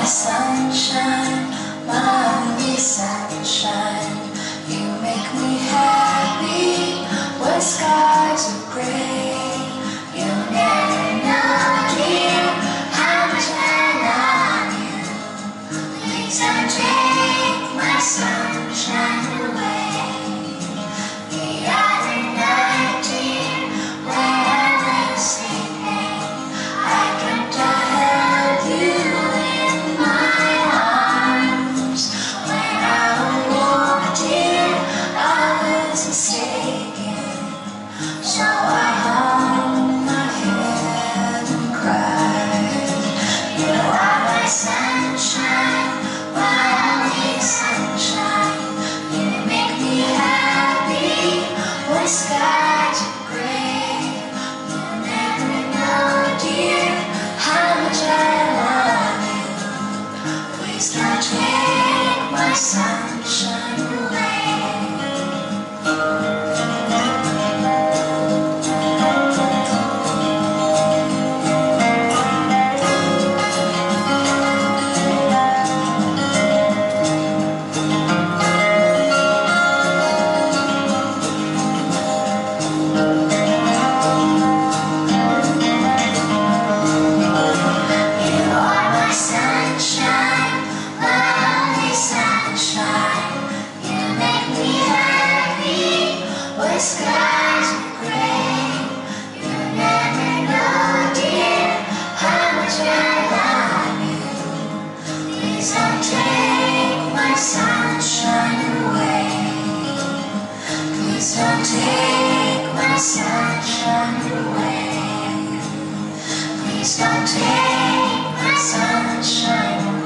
Sunshine, my only sunshine. You make me happy when skies are gray. You never know, dear, how much I love you. Please don't take my sunshine away. The other night, dear, when I was sleeping, I dreamt I held you. So I hung my head and cried. You are my sunshine, my only sunshine. You make me happy when skies are gray. You never know, dear, how much I love you. Please don't take my sunshine away. The skies are gray. You never know, dear, how much I love you. Please don't take my sunshine away. Please don't take my sunshine away. Please don't take my sunshine away.